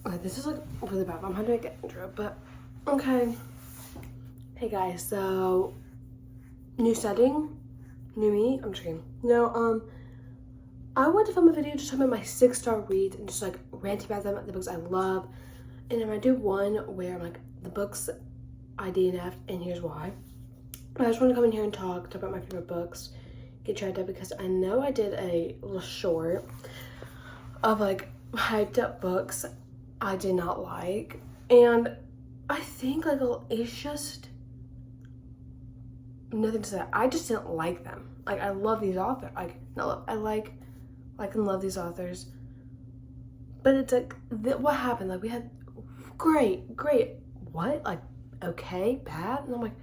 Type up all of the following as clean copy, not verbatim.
Okay, this is like really bad. I'm trying to get intro, but okay. Hey guys, so new setting, new me. I'm just kidding. No, I wanted to film a video just talking about my 6-star reads and just like ranting about them, the books I love. And then I do one where I'm like the books I DNF'd and here's why. But I just want to come in here and talk about my favorite books, get tried out because I know I did a little short of like hyped up books I did not like, and I think like it's just nothing to say. I just didn't like them. Like I love these authors. I like and love these authors, but it's like what happened? Like we had great, what? Like okay, bad, and I'm like,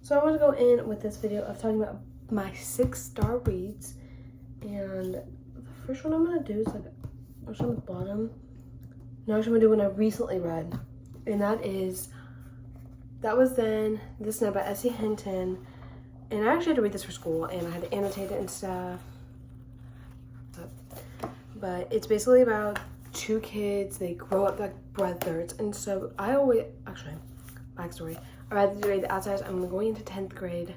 so I want to go in with this video of talking about my 6-star reads, and the first one I'm gonna do is like what's on the bottom. Now I'm gonna do one I recently read, and that was then This Night by S.E. Hinton, and I actually had to read this for school, and I had to annotate it and stuff. But it's basically about two kids. They grow up like brothers, and so I always backstory. I read The Outsiders. I'm going into 10th grade.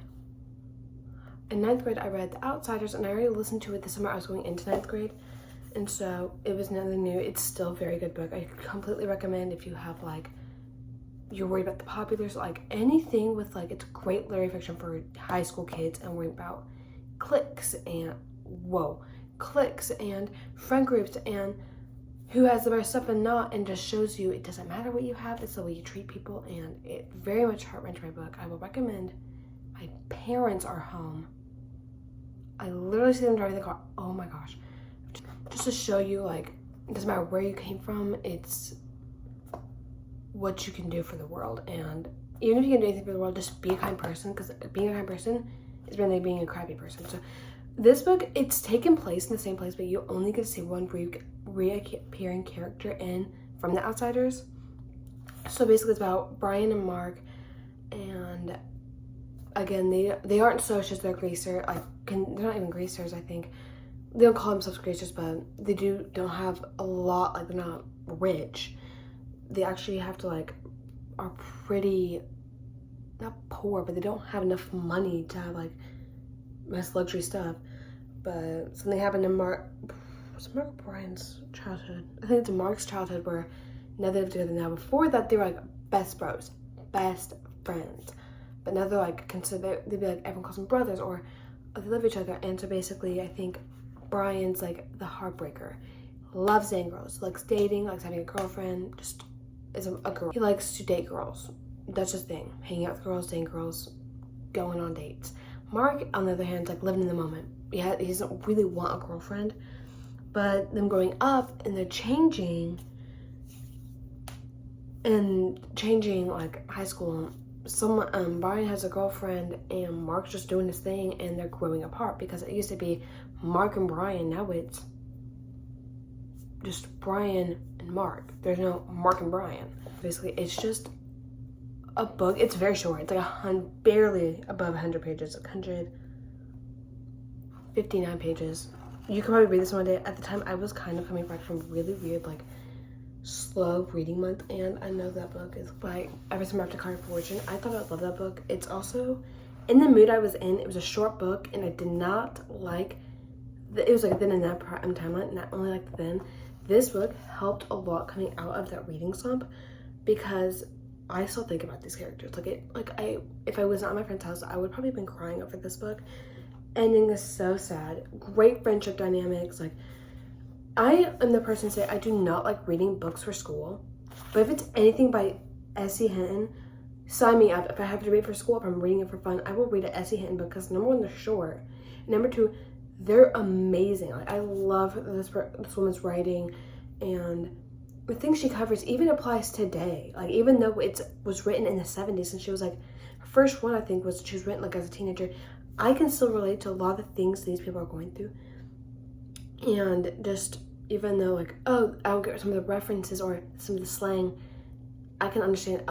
In 9th grade, I read The Outsiders, and I already listened to it the summer I was going into 9th grade. And so it was nothing new. It's still a very good book. I completely recommend if you have like, you're worried about the populars, like anything with like, it's great literary fiction for high school kids and worried about cliques and friend groups and who has the best stuff and not, and just shows you it doesn't matter what you have, it's the way you treat people, and it very much heart-wrenching my book. I will recommend. My parents are home. I literally see them driving the car. Oh my gosh. Just to show you, like, it doesn't matter where you came from, it's what you can do for the world. And even if you can do anything for the world, just be a kind person, because being a kind person is really being a crappy person. So this book, it's taken place in the same place, but you only get to see one reappearing character in from The Outsiders. So basically it's about Brian and Mark, and again, they aren't socialists, they're greaser. They're not even greasers, I think. They don't call themselves greasers, but they don't have a lot, like they're not rich. They actually have to like, are pretty, not poor, but they don't have enough money to have like nice luxury stuff. But something happened in Mark Brian's childhood. I think it's Mark's childhood where now they live together now. Before that, they were like best bros, best friends. But now they're like they'd be like, everyone calls them brothers, or they love each other. And so basically, I think Brian's like the heartbreaker. Loves dating girls, likes dating, likes having a girlfriend, just is a girl. He likes to date girls. That's his thing. Hanging out with girls, dating girls, going on dates. Mark, on the other hand, is like living in the moment. He doesn't really want a girlfriend, but them growing up and they're changing like high school. Brian has a girlfriend and Mark's just doing his thing, and they're growing apart because it used to be Mark and Brian. Now it's just Brian and Mark. There's no Mark and Brian. Basically, it's just a book. It's very short. It's like barely above 100 pages, 159 pages. You could probably read this one day. At the time, I was kind of coming back from really weird, like, slow reading month, and I know that book is by Everything After Carter Fortune. I thought I'd love that book. It's also in the mood I was in. It was a short book, and I did not like it was like then in that timeline, and I only liked it then. This book helped a lot coming out of that reading slump, because I still think about these characters. If I was not at my friend's house, I would probably have been crying over this book. Ending is so sad. Great friendship dynamics. Like, I am the person to say I do not like reading books for school, but if it's anything by S.E. Hinton, sign me up. If I have to read for school, if I'm reading it for fun, I will read an S.E. Hinton book, because number one, they're short. Number two, they're amazing. Like, I love this woman's writing, and the things she covers even applies today. Like, even though it was written in the 70s, and she was like, her first one I think was she was written like as a teenager, I can still relate to a lot of the things these people are going through. And just, even though like, oh, I don't get some of the references or some of the slang, I understand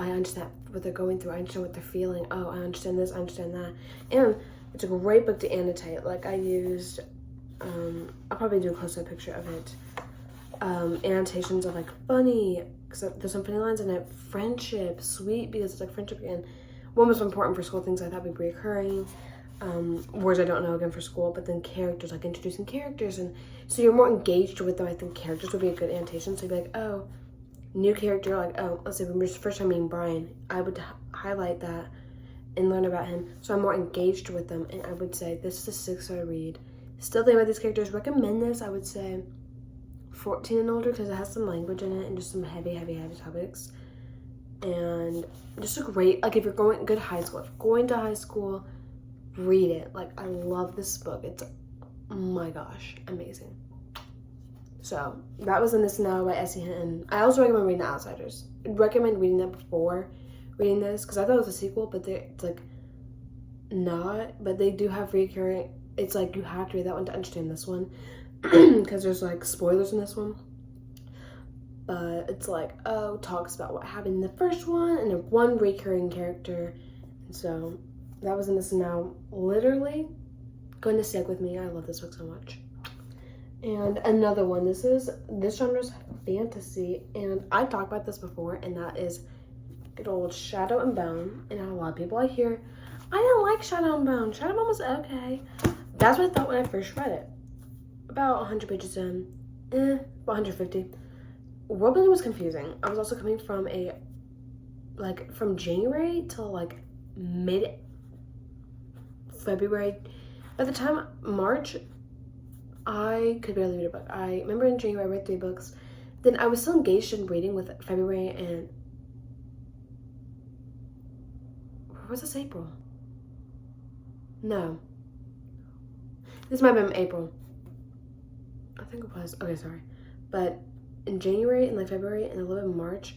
what they're going through. I understand what they're feeling. Oh, I understand this, I understand that. And it's a great book to annotate. Like, I used, I'll probably do a close-up picture of it. Annotations of like funny because there's some funny lines in it. Friendship, sweet, because it's like friendship and one was important for school, things I thought would be reoccurring. Words I don't know again for school, but then characters, like introducing characters, and so you're more engaged with them. I think characters would be a good annotation. So you'd be like, oh, new character, like, oh, let's say when we're first time meeting Brian, I would highlight that and learn about him, so I'm more engaged with them. And I would say this is a 6-star read. Still think about these characters. Recommend this. I would say 14 and older because it has some language in it and just some heavy topics. And just a great, like, if you're going good high school, if you're going to high school, read it. Like, I love this book. It's, oh my gosh, amazing. So that was In This Now by S.E. Hinton. I also recommend reading The Outsiders. I'd recommend reading that before reading this because I thought it was a sequel, but it's like not. But they do have recurring. It's like you have to read that one to understand this one because there's like spoilers in this one. But it's like, oh, talks about what happened in the first one and then one recurring character. And so that was In This Now. Literally going to stick with me. I love this book so much. And another one, this genre's fantasy, and I've talked about this before, and that is good old Shadow and Bone. And a lot of people I hear, I didn't like Shadow and Bone. Shadow and Bone was okay. That's what I thought when I first read it. About 100 pages in, about 150. World building was confusing. I was also coming from from January till like mid-February. By the time March, I could barely read a book. I remember in January I read 3 books. Then I was still engaged in reading with February and... was this April? No. This might have been April. I think it was. Okay, sorry. But in January and like February and a little bit of March,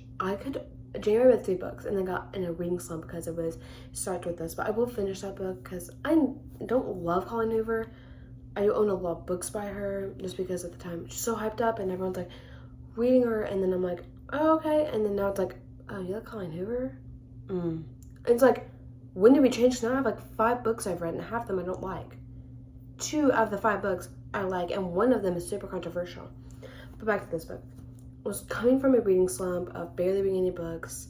January I read 3 books and then got in a reading slump because it was Start With Us. But I will finish that book because I don't love Colleen Hoover. I own a lot of books by her just because at the time she's so hyped up and everyone's like reading her, and then I'm like, oh, okay, and then now it's like, oh, you like Colleen Hoover? It's like, when did we change? Now I have like 5 books I've read and half of them I don't like. 2 out of the 5 books I like, and one of them is super controversial. But back to this book. I was coming from a reading slump of barely reading any books,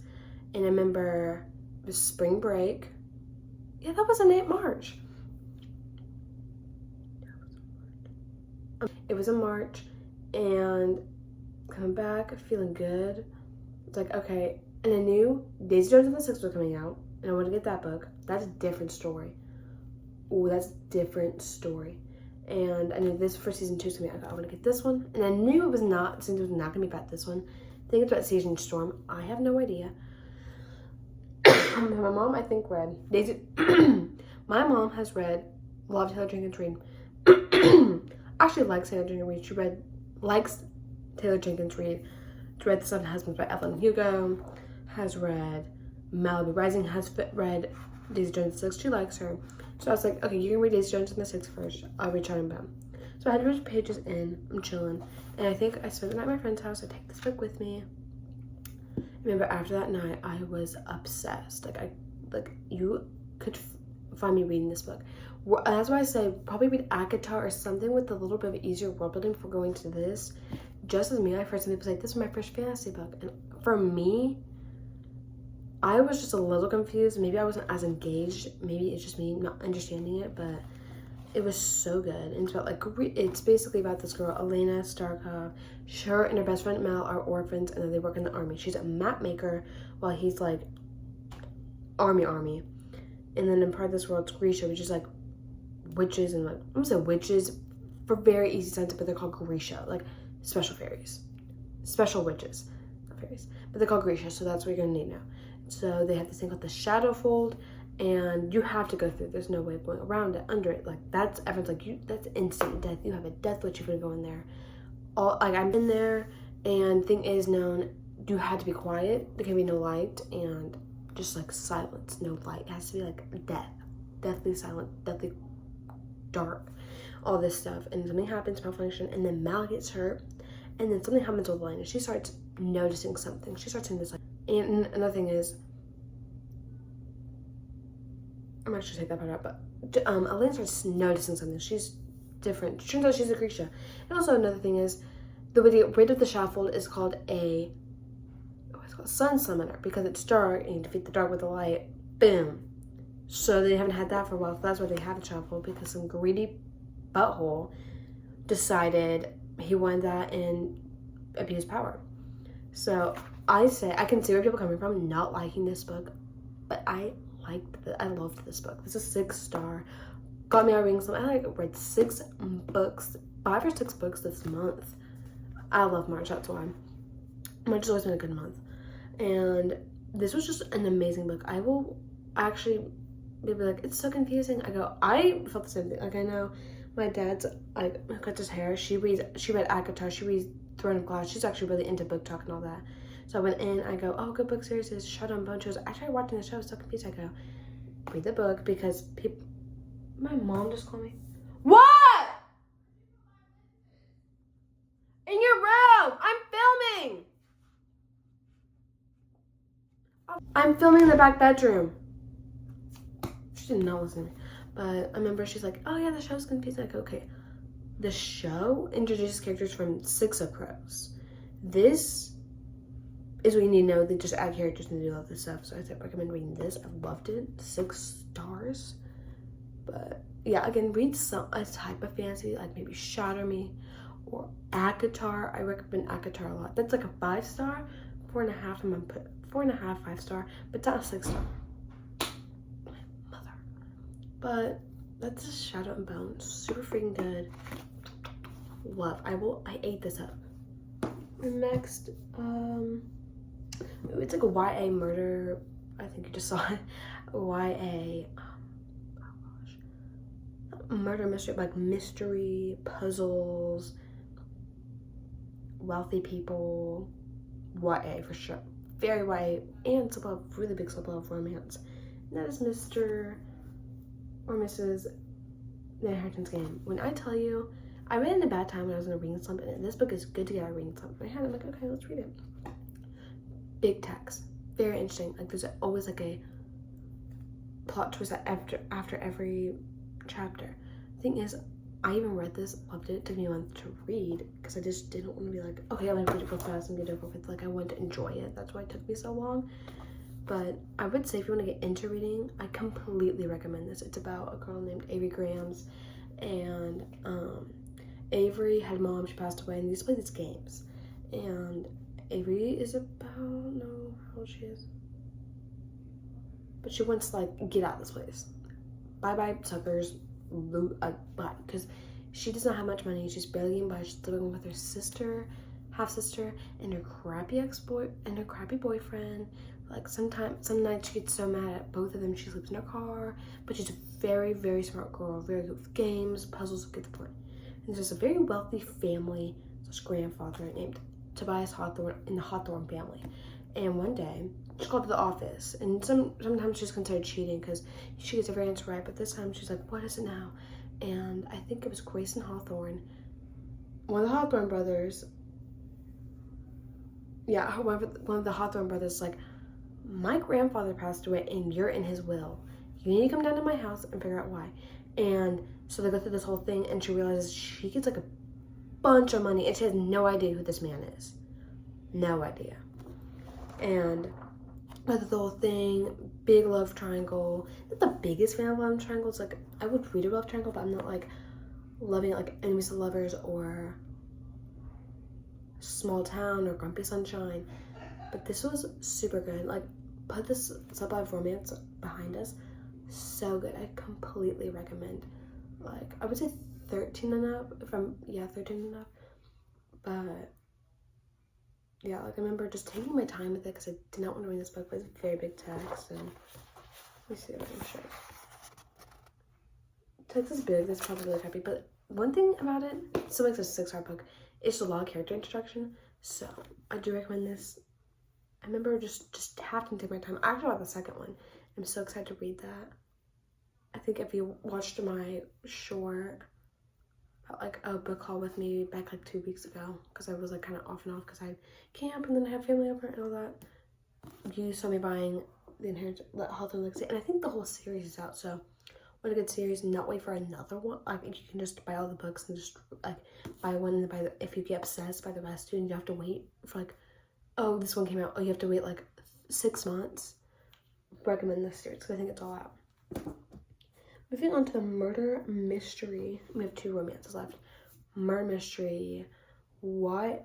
and I remember it was spring break. Yeah, that was in March. It was in March, and coming back, feeling good. It's like, okay, and I knew Daisy Jones and the Six was coming out, and I wanted to get that book. That's a different story. Ooh, that's a different story. And I knew this for season 2 was coming out. I want to get this one, and I knew it was not, since it was not going to be about this one. I think it's about Siege and Storm. I have no idea. My mom, I think, read Daisy. My mom has read Law of Taylor Jenkins Reid. Actually likes Taylor Jenkins Reid. She likes Taylor Jenkins Reid. She read The Seven Husbands by Evelyn Hugo. Has read Malibu Rising. Has read Daisy Jones and the Six. She likes her. So I was like, okay, you can read Daisy Jones and the Six first. I'll read Shadow and Bone. So I had 100 pages in. I'm chilling. And I think I spent the night at my friend's house. I take this book with me. I remember after that night, I was obsessed. You could find me reading this book. That's why I say probably read ACOTAR or something with a little bit of easier world building before going to this. Just as me, I've heard some people say, this is my first fantasy book. And for me, I was just a little confused. Maybe I wasn't as engaged. Maybe it's just me not understanding it, but it was so good. And it's about it's basically about this girl, Elena Starkov. Her and her best friend Mel are orphans, and then they work in the army. She's a map maker while he's like army. And then in part of this world, it's Grisha, which is like witches and like, I'm gonna say witches for very easy sense, but they're called Grisha, like special fairies, special witches, not fairies, but they're called Grisha. So that's what you're gonna need now. So they have this thing called the Shadow Fold, and you have to go through. There's no way of going around it, under it. Like that's everyone's like, that's instant death. You have a death witch. You're gonna go in there. I'm in there, and thing is known. You have to be quiet. There can be no light and just like silence, no light. It has to be like death, deathly silent, deathly dark, all this stuff. And something happens, malfunction, and then Mal gets hurt, and then something happens with Elena. She starts noticing something. She starts seeing this like. And another thing is, I'm not sure to take that part out, but Elena starts noticing something. She's different. Turns out she's a Grisha. And also another thing is, the way to get rid of the Shadow Fold is called a sun summoner, because it's dark and you defeat the dark with the light. Boom. So they haven't had that for a while. So that's why they have a shovel, because some greedy butthole decided he wanted that and abused power. So I can see where people are coming from not liking this book, but I loved this book. This is 6-star. Got me out reading some. I read 6 books, 5 or 6 books this month. I love March, that's why. March has always been a good month. And this was just an amazing book. I will actually be like, it's so confusing. I felt the same thing. Like, I know my dad's like cuts his hair. She read ACOTAR. She reads Throne of Glass. She's actually really into book talk and all that. So I went in, I go, oh, good book series is Shadow and Bone. She goes, I tried watching the show, I was so confused. I go, read the book, because people, my mom just called me. What? In your room, I'm filming in the back bedroom. She did not listen to me. But I remember she's like, oh yeah, the show's confusing. Like, okay. The show introduces characters from 6 of Crows. This is what you need to know. They just add characters and do all this stuff. So I recommend reading this. I loved it. 6 stars. But yeah, again, read a type of fantasy, like maybe Shatter Me or ACOTAR. I recommend ACOTAR a lot. That's like a 5-star, 4.5. I'm gonna put 4.5, 5-star, but not a 6-star. Mother. But that's just Shadow and Bone. Super freaking good. Love. I ate this up. Next, it's like a YA murder. I think you just saw it. YA. Murder mystery, like mystery, puzzles, wealthy people, YA for sure. Very YA, and really big love romance. And that is Mr. or Mrs. The Inheritance Game. When I tell you, I read it in a bad time when I was in a reading slump, and this book is good to get out of reading slump. And I'm like, okay, let's read it. Big text, very interesting. Like, there's always like a plot twist after every chapter. The thing is, I even read this, loved it. It took me a month to read because I just didn't want to be like, okay, I'm gonna read it real fast and get over with. Like, I wanted to enjoy it. That's why it took me so long. But I would say if you want to get into reading, I completely recommend this. It's about a girl named Avery Grahams, and Avery had a mom. She passed away, and they used to play these games. And Avery is about, I don't know how old she is, but she wants to like get out of this place. Bye suckers, bye, because she does not have much money. She's barely getting by. She's living with her sister, half sister, and her crappy and her crappy boyfriend. Like, some nights she gets so mad at both of them, she sleeps in her car. But she's a very, very smart girl, very good with games, puzzles, get the point. And there's a very wealthy family, such grandfather named Tobias Hawthorne in the Hawthorne family. And one day, she called to the office, and sometimes she's considered cheating because she gets every answer right, but this time she's like, what is it now? And I think it was Grayson Hawthorne, one of the Hawthorne brothers. Yeah, one of the Hawthorne brothers, like, my grandfather passed away and you're in his will. You need to come down to my house and figure out why. And so they go through this whole thing, and she realizes she gets like a bunch of money and she has no idea who this man is. No idea. And with the whole thing, big love triangle. Not the biggest fan of love triangles. Like, I would read a love triangle, but I'm not like loving it like Enemies to Lovers or Small Town or Grumpy Sunshine. But this was super good. Like, put this sub-life romance behind us. So good. I completely recommend. Like, I would say 13 and up. 13 and up. But yeah, like, I remember just taking my time with it because I did not want to read this book, but it's very big text. And let me see if I can show. Text is big. That's probably really happy. But one thing about it still makes it a 6-star book. It's a lot of character introduction. So I do recommend this. I remember just having to take my time. I actually bought the second one. I'm so excited to read that. I think if you watched my short, like a book haul with me back like 2 weeks ago, because I was like kind of off and on because I camp and then I have family over and all that, you saw me buying the Hawthorne Legacy, and I think the whole series is out. So what a good series. Not wait for another one. Like, you can just buy all the books and just like buy one and if you get obsessed by the rest, and you have to wait for like Oh, this one came out. Oh, you have to wait like 6 months. Recommend this series because I think it's all out. Moving on to the murder mystery. We have 2 romances left. Murder mystery. YA.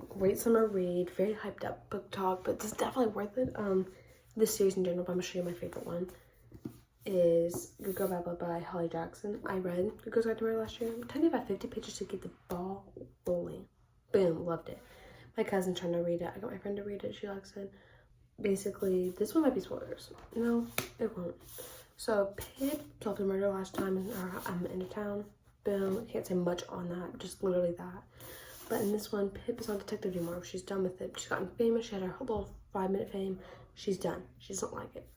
Great summer read. Very hyped up book talk, but it's definitely worth it. This series in general, but I'm gonna show you my favorite one. Is Good Girl Bad Blood by Holly Jackson. I read Good Girls Guide to Murder last year. It took me about 50 pages to get the ball rolling. Boom, loved it. My cousin's trying to read it. I got my friend to read it. She likes it. Basically, this one might be spoilers. No, it won't. So, Pip solved a murder last time in town. Boom. I can't say much on that. Just literally that. But in this one, Pip is not a detective anymore. She's done with it. She's gotten famous. She had her little 5-minute fame. She's done. She doesn't like it.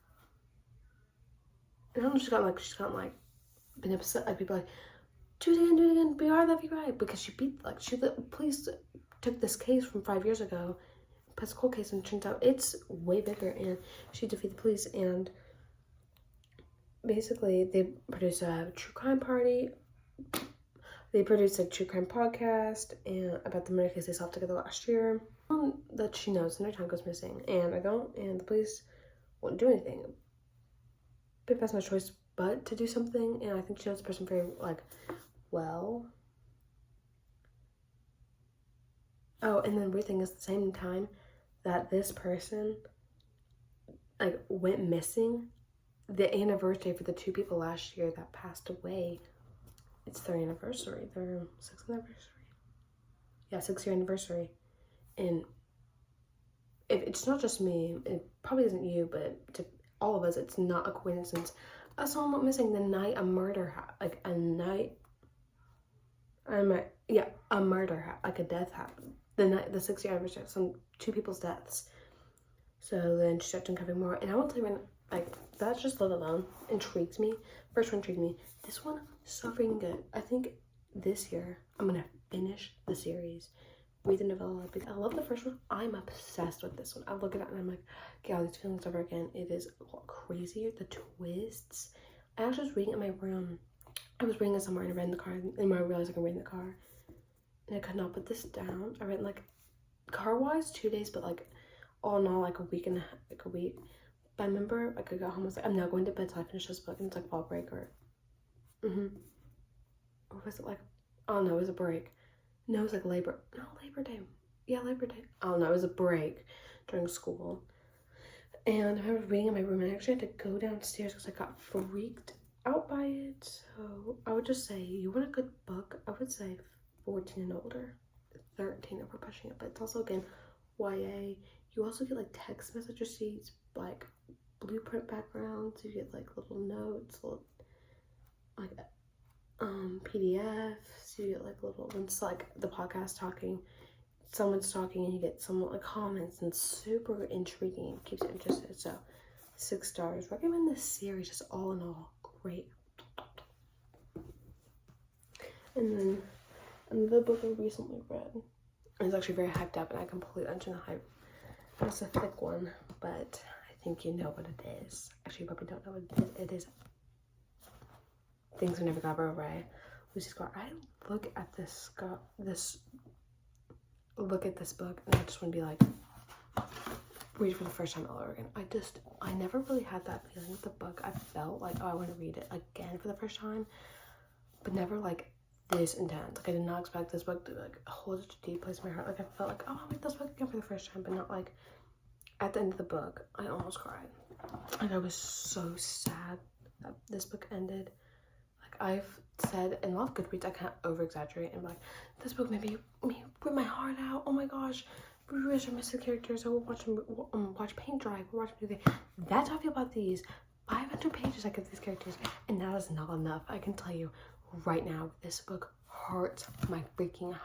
I don't know if she's gotten like been upset. Like people are like, do it again, be right, love you right. Because the police took this case from 5 years ago, past a cold case, and it turns out it's way bigger, and she defeated the police. And basically, they produced a true crime party. They produced a true crime podcast and about the murder case they solved together last year. That she knows, and her time goes missing, and the police won't do anything. Pip has no choice but to do something, and I think she knows the person very, well. Oh, and then the weird thing is, at the same time that this person, went missing, the anniversary for the 2 people last year that passed away, it's their anniversary, their 6th anniversary. Yeah, 6-year anniversary. And if it's not just me, it probably isn't you, but to all of us, it's not a coincidence. Someone went missing the night a murder happened. A murder happened, a death happened. The 6-year anniversary, 2 people's deaths. So then she started uncovering more, and I won't tell you when, that just let alone intrigues me. First one intrigued me. This one, so freaking good. I think this year I'm gonna finish the series, read the novella, because I love the first one. I'm obsessed with this one. I look at it and I'm like, get all these feelings over again. It is a lot crazier. The twists. I actually was reading in my room. I was reading it somewhere and I read in the car, and when I realized I could read in the car, and I could not put this down. I read in car-wise 2 days, but all in all a week. But I remember I got home, I was like, I'm now going to bed till I finish this book, and it's fall break or or was it oh no, it was a break. No, it was Labor Day. Yeah, Labor Day. Oh no, it was a break during school. And I remember reading in my room, and I actually had to go downstairs because I got freaked out by it. So I would just say, you want a good book, I would say 14 and older. 13 if we're pushing it, but it's also, again, YA. You also get text message receipts, blueprint backgrounds. You get little notes, little PDFs. You get little ones, the podcast talking. Someone's talking and you get some comments, and super intriguing. It keeps you interested. So 6 stars. Recommend this series, just all in all great. And then another book I recently read. It's actually very hyped up, and I completely understand the hype. It's a thick one, but I think you know what it is. Actually, you probably don't know what it is. Things We Never Got Away. Lucy Scott. I look at this book, and I just want to be read it for the first time all over again. I never really had that feeling with the book. I felt oh, I want to read it again for the first time, but never this intense. I did not expect this book to hold such a deep place in my heart. I felt oh, I'll read this book again for the first time, but not at the end of the book, I almost cried. I was so sad that this book ended. I've said in a lot of Goodreads, I can't over exaggerate and this book made me rip my heart out. Oh my gosh, we wish I missed the characters. I will watch paint dry. We'll watch movie. That's how I feel about these 500 pages I give these characters, and that is not enough. I can tell you right now, this book hurts my freaking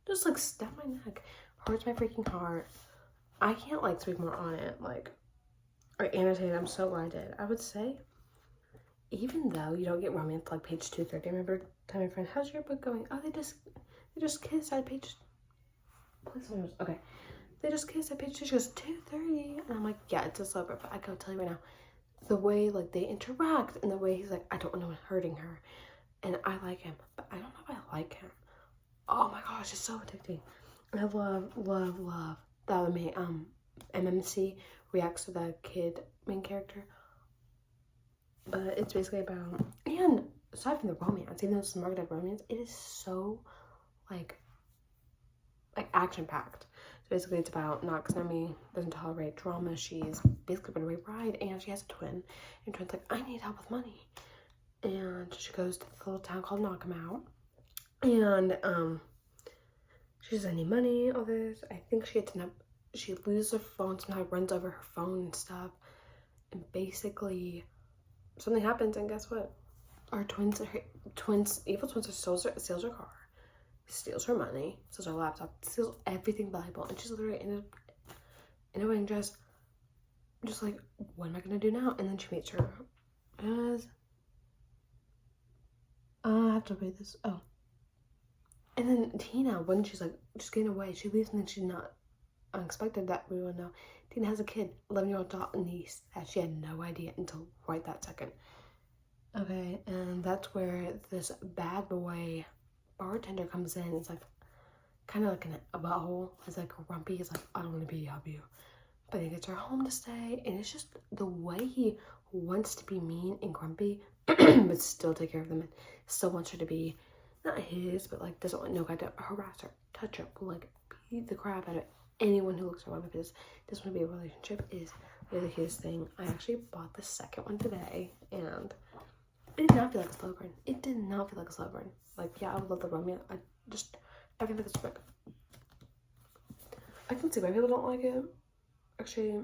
just stabbed my neck. Hurts my freaking heart. I can't speak more on it. Or annotate. I'm so glad I did. I would say, even though you don't get romance page 230. I remember telling my friend, "How's your book going?" Oh, they just kissed at page. Okay, they just kissed at page 2. She goes 230, and I'm like, yeah, it's a slow burn. But I gotta tell you right now, the way they interact, and the way he's I don't want no one hurting her, and I like him, but I don't know if I like him. Oh my gosh, it's so addicting. I love the other main, MMC reacts to the kid main character. But it's basically about, and aside from the romance, even though it's marketed romance, it is so like action packed. So basically, it's about Noxami doesn't tolerate drama. She's basically been raped bride, and she has a twin. And twin's like, I need help with money, and she goes to the little town called Knockamout, and she doesn't need money. All this, I think she loses her phone somehow, runs over her phone and stuff, and basically something happens, and guess what? Our evil twins steals her car, steals her money, steals her laptop, steals everything valuable, and she's literally in a wedding dress, just like, what am I gonna do now? And then she meets her as, I have to read this. Oh, and then Tina, when she's like just getting away, she leaves, and then she's not unexpected that we will know. Tina has a kid, 11-year-old niece that she had no idea until right that second. Okay, and that's where this bad boy bartender comes in. It's like kind of like a butthole. It's like grumpy. He's like, I don't want to help you, but he gets her home to stay, and it's just the way he wants to be mean and grumpy, but still take care of them, and still wants her to be not his, but like doesn't want no guy to harass her, touch her, like beat the crap out of anyone who looks her up. Because doesn't want to be a relationship is really his thing. I actually bought the second one today, and it did not feel like a slow burn. It did not feel like a slow burn. Like, yeah, I would love the romance. I can think it's quick. I can see why people don't like it. Actually,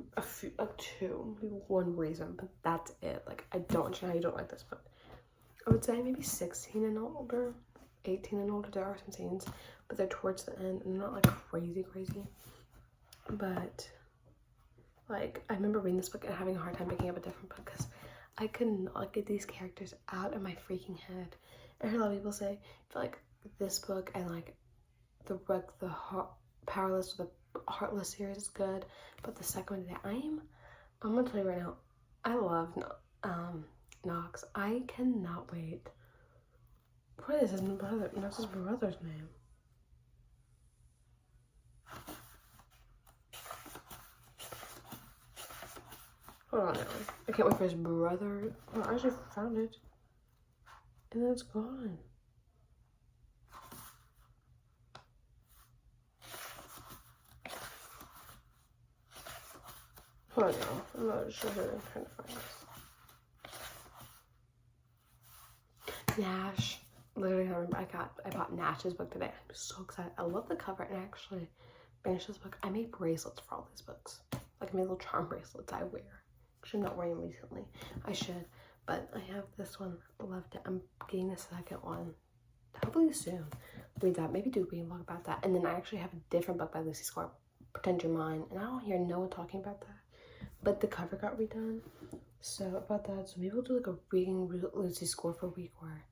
two, maybe one reason, but that's it. Like, I don't understand how you don't like this book. I would say maybe 16 and older, 18 and older. There are some scenes, but they're towards the end and not like crazy. But like, I remember reading this book and having a hard time picking up a different book because I could not get these characters out of my freaking head. And I heard a lot of people say, I feel like this book and like the Powerless or the Heartless series is good, but the second one today, I'm gonna tell you right now, I love Nox. I cannot wait. What is his brother? Nox's brother's name? Hold on now. I can't wait for his brother. Oh, I actually found it. And then it's gone. Hold on now. I'm not sure who I'm trying to find this. Nash. Literally, I remember I bought Nash's book today. I'm so excited. I love the cover, and I actually finished this book. I made bracelets for all these books. Like, I made little charm bracelets I wear. Actually, I'm not wearing them recently. I should. But I have this one. Loved it. I'm getting the second one hopefully soon. Read that. Maybe do a reading vlog about that. And then I actually have a different book by Lucy Score, Pretend You're Mine. And I don't hear no one talking about that. But the cover got redone. So about that. So maybe we'll do like a reading Lucy Score for a week where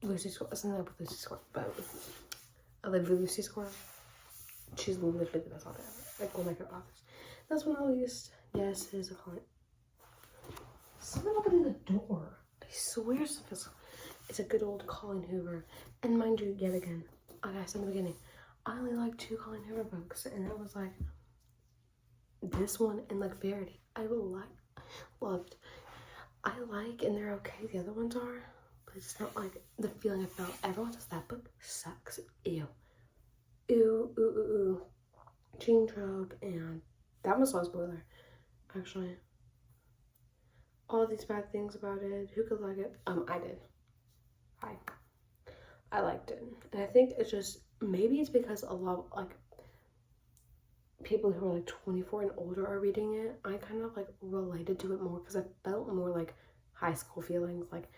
Lucy Score, something like Lucy Score, but I love Lucy Score. She's literally the best author ever. Like one of my favorite authors. Last but not least, yes, it is a client. Someone opening the door. I swear it's a good old Colleen Hoover. And mind you, yet again, like I said in the beginning, I only like 2 Colleen Hoover books, and it was like this one and like Verity. Loved. I like, and they're okay. The other ones are, but it's not like the feeling I felt. Everyone says that book sucks. Ew. Jean Trope, and that was not a spoiler, actually. All these bad things about it. Who could like it? I did. I liked it. And I think it's just, maybe it's because a lot of, like, people who are like 24 and older are reading it. I kind of like related to it more because I felt more like high school feelings. Like,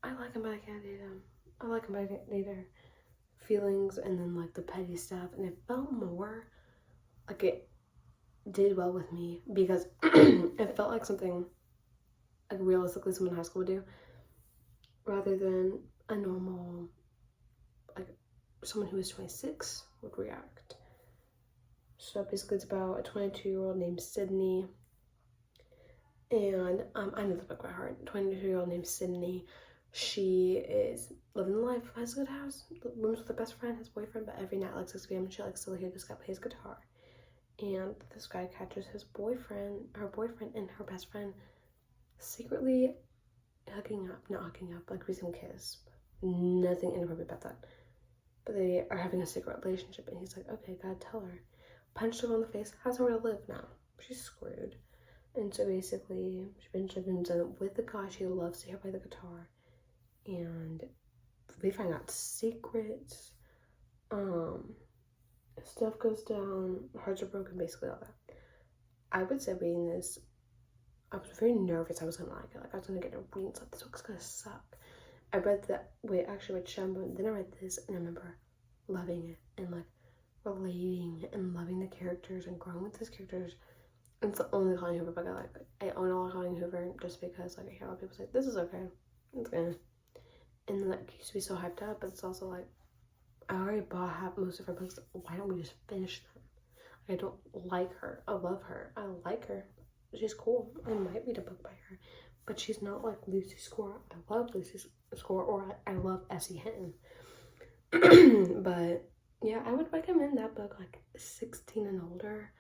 I like him, but I can't date him. I like him, but I can't date her. Feelings, and then like the petty stuff. And it felt more like it did well with me because it felt like something like realistically someone in high school would do, rather than a normal, like someone who is 26 would react. So basically it's about a 22-year-old named Sydney, and I know the book by heart. 22-year-old named Sydney She is living the life, has a good house, rooms with her best friend, his boyfriend, but every night like 6 p.m. she likes to hear this guy play his guitar. And this guy catches her boyfriend and her best friend secretly not hooking up, like raising kiss. Nothing inappropriate about that. But they are having a secret relationship, and he's like, okay, gotta tell her. Punched her on the face, has nowhere to live now. She's screwed. And so basically, she eventually moves in with the guy she loves to hear play the guitar. And we find out secrets. Stuff goes down, hearts are broken, basically all that. I would say reading this, I was very nervous I was gonna like it. Like I was gonna get a reading, like this book's gonna suck. I read actually read Shenmue, then I read this, and I remember loving it and like relating and loving the characters and growing with these characters. And it's the only Colleen Hoover book I like. I own all Colleen Hoover just because like I hear a lot of people say this is okay, it's good, and then like used to be so hyped up, but it's also like I already bought most of her books. Why don't we just finish them? I don't like her. I love her. I like her. She's cool. I might read a book by her, but she's not like Lucy Score. I love Lucy Score, or I love Essie Hinton. But yeah, I would recommend that book like 16 and older.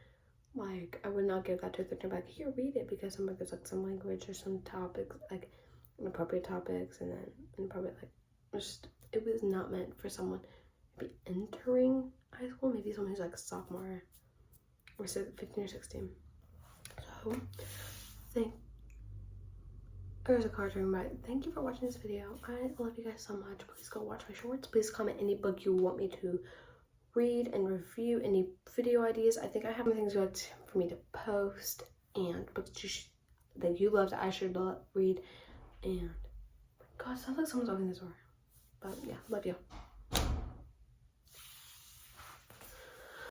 Like I would not give that to a 13 like here read it, because some books like some language or some topics like inappropriate topics, and then inappropriate like just it was not meant for someone to be entering high school. Maybe someone who's like a sophomore or 15 or 16. So there's a card ring, right? Thank you for watching this video. I love you guys so much. Please go watch my shorts. Please comment any book you want me to read and review, any video ideas. I think I have things for me to post, and books that you love that I should read. And God, sounds like someone's opening the door. But yeah, love you.